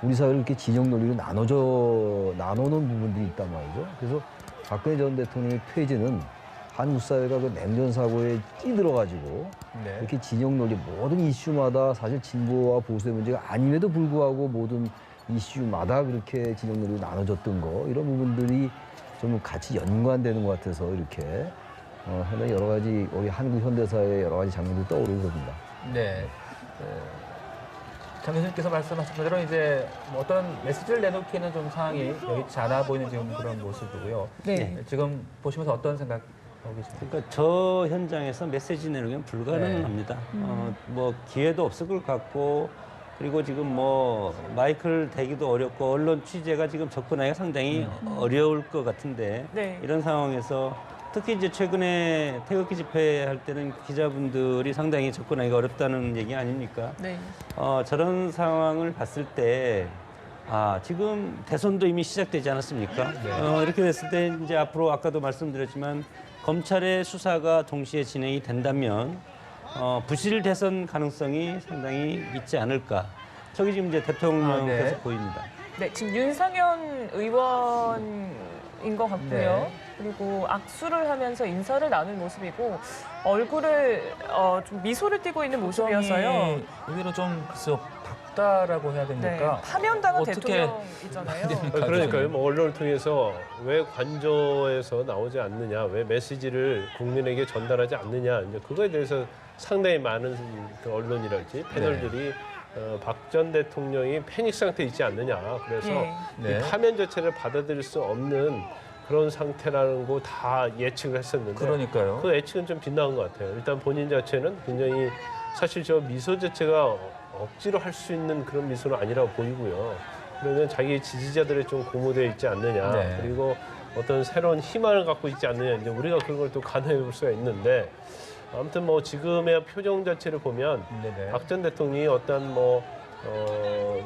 우리 사회를 이렇게 진영 논리로 나누는 부분들이 있단 말이죠. 그래서 박근혜 전 대통령의 퇴진은 한국 사회가 그 냉전 사고에 찌들어가지고 네. 이렇게 진영 논리 모든 이슈마다 사실 진보와 보수의 문제가 아님에도 불구하고 모든 이슈마다 그렇게 진영 논리로 나눠졌던 거 이런 부분들이 좀 같이 연관되는 것 같아서 이렇게 상당히 여러 가지 우리 한국 현대사의 여러 가지 장면들이 떠오르고 그럽니다. 네. 장 교수님께서 말씀하신 대로 이제 뭐 어떤 메시지를 내놓기에는 좀 상황이 여의치 않아 보이는 지금 그런 모습이고요. 네. 지금 보시면서 어떤 생각 하고 계십니까? 그러니까 저 현장에서 메시지 내는 건 불가능합니다. 뭐 기회도 없을 것 같고 그리고 지금 뭐 마이크를 대기도 어렵고 언론 취재가 지금 접근하기가 상당히 어려울 것 같은데 네. 이런 상황에서 특히 이제 최근에 태극기 집회할 때는 기자분들이 상당히 접근하기가 어렵다는 얘기 아닙니까? 네. 저런 상황을 봤을 때 지금 대선도 이미 시작되지 않았습니까? 이렇게 됐을 때 이제 앞으로 아까도 말씀드렸지만 검찰의 수사가 동시에 진행이 된다면 부실 대선 가능성이 상당히 있지 않을까. 저기 지금 이제 대통령께서 네. 보입니다. 네, 지금 윤상현 의원인 것 같고요. 네. 그리고 악수를 하면서 인사를 나눈 모습이고 얼굴을 좀 미소를 띠고 있는 모습이어서요. 의외로 좀 글쎄요 밝다라고 해야 네, 됩니까? 파면당한 어떻게 대통령이잖아요. 그러니까요. 뭐 언론을 통해서 왜 관저에서 나오지 않느냐, 왜 메시지를 국민에게 전달하지 않느냐, 이제 그거에 대해서 상당히 많은 그 언론이랄지 패널들이 박 전 대통령이 패닉 상태에 있지 않느냐. 그래서 네. 이 파면 자체를 받아들일 수 없는 그런 상태라는 거 다 예측을 했었는데 그러니까요. 그 예측은 좀 빗나간 것 같아요. 일단 본인 자체는 굉장히 사실 저 미소 자체가 억지로 할 수 있는 그런 미소는 아니라고 보이고요. 그러면 자기 지지자들이 좀 고무되어 있지 않느냐. 네. 그리고 어떤 새로운 희망을 갖고 있지 않느냐. 이제 우리가 그런 걸 또 가늠해 볼 수가 있는데 아무튼 뭐 지금의 표정 자체를 보면 네네. 박 전 대통령이 어떤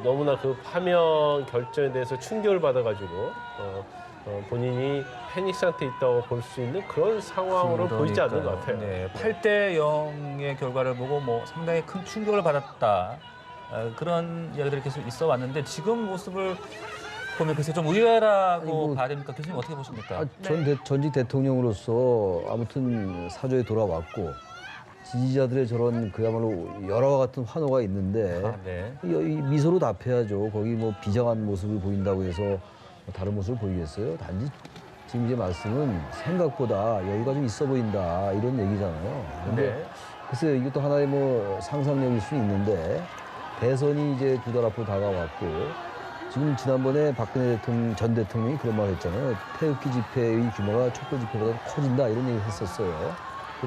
너무나 그 파면 결정에 대해서 충격을 받아가지고 본인이 패닉 상태에 있다고 볼 수 있는 그런 상황으로 보이지 않는 것 같아요. 네, 8대 0의 결과를 보고 뭐 상당히 큰 충격을 받았다. 그런 이야기들이 계속 있어 왔는데 지금 모습을 보면 글쎄 좀 의외라고 아니, 뭐- 봐야 됩니까? 교수님 어떻게 보십니까? 전직 대통령으로서 아무튼 사저에 돌아왔고 지지자들의 저런 그야말로 열화와 같은 환호가 있는데 네. 이 미소로 답해야죠. 거기 뭐 비장한 모습을 보인다고 해서 뭐 다른 모습을 보이겠어요? 단지 지금 이제 말씀은 생각보다 여유가 좀 있어 보인다 이런 얘기잖아요. 근데 네. 글쎄요, 이것도 하나의 뭐 상상력일 수 있는데 대선이 이제 두 달 앞으로 다가왔고 지금 지난번에 박근혜 전 대통령이 그런 말 했잖아요. 태극기 집회의 규모가 촛불 집회보다 커진다 이런 얘기를 했었어요.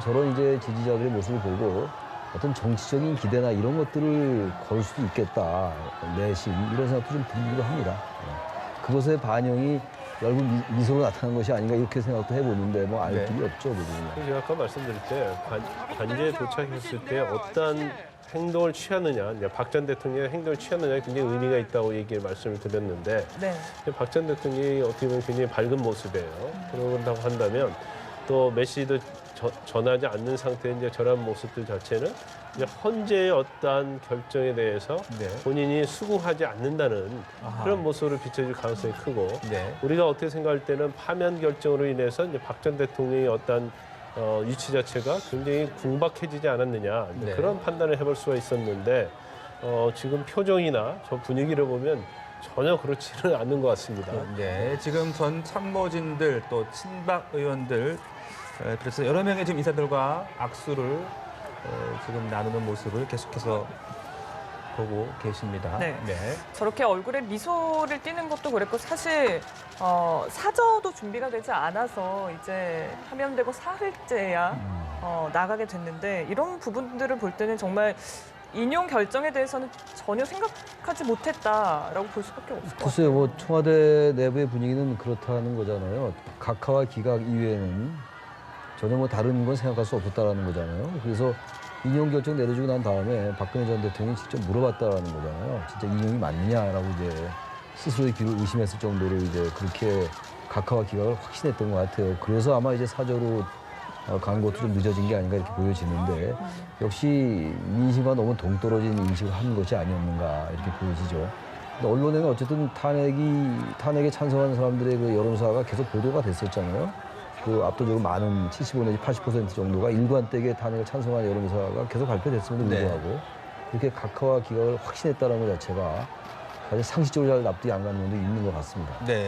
저런 이제 지지자들의 모습을 보고 어떤 정치적인 기대나 이런 것들을 걸 수도 있겠다. 내심 이런 생각도 좀 들기도 합니다. 그것의 반영이 얼굴 미소로 나타난 것이 아닌가 이렇게 생각도 해보는데 뭐 알 네. 길이 없죠. 그거는. 제가 아까 말씀드릴 때 관제에 도착했을 때 어떤 행동을 취하느냐, 박 전 대통령의 행동을 취하느냐에 굉장히 의미가 있다고 말씀을 드렸는데 네. 박 전 대통령이 어떻게 보면 굉장히 밝은 모습이에요. 그런다고 한다면 또 메시지도 전하지 않는 상태의 이제 저런 모습들 자체는 이제 헌재의 어떠한 결정에 대해서 네. 본인이 수긍하지 않는다는 아하. 그런 모습을 비춰줄 가능성이 크고 네. 우리가 어떻게 생각할 때는 파면 결정으로 인해서 이제 박 전 대통령의 어떤 위치 자체가 굉장히 궁박해지지 않았느냐 이제 네. 그런 판단을 해볼 수가 있었는데 지금 표정이나 저 분위기를 보면 전혀 그렇지는 않는 것 같습니다. 네, 지금 전 참모진들 또 친박 의원들 그래서 여러 명의 지금 인사들과 악수를 지금 나누는 모습을 계속해서 보고 계십니다. 네. 저렇게 얼굴에 미소를 띠는 것도 그랬고 사실 사저도 준비가 되지 않아서 이제 파면되고 사흘째야 나가게 됐는데 이런 부분들을 볼 때는 정말 인용 결정에 대해서는 전혀 생각하지 못했다라고 볼 수밖에 없을 것 같아요. 글쎄요, 뭐 청와대 내부의 분위기는 그렇다는 거잖아요. 각하와 기각 이외에는 전혀 뭐 다른 건 생각할 수 없었다라는 거잖아요. 그래서 인용 결정 내려주고 난 다음에 박근혜 전 대통령이 직접 물어봤다라는 거잖아요. 진짜 인용이 맞느냐라고 이제 스스로의 귀를 의심했을 정도로 이제 그렇게 각하와 기각을 확신했던 것 같아요. 그래서 아마 이제 사저로 간 것도 좀 늦어진 게 아닌가 이렇게 보여지는데 역시 민심과 너무 동떨어진 인식을 한 것이 아니었는가 이렇게 보여지죠. 근데 언론에는 어쨌든 탄핵에 찬성하는 사람들의 그 여론조사가 계속 보도가 됐었잖아요. 그 압도적으로 많은 75 내지 80% 정도가 일관되게 탄핵을 찬성하는 여론조사가 계속 발표됐음에도 네. 불구하고 이렇게 각하와 기각을 확신했다는 것 자체가 사실 상식적으로 잘 납득이 안 가는 면도 있는 것 같습니다. 네.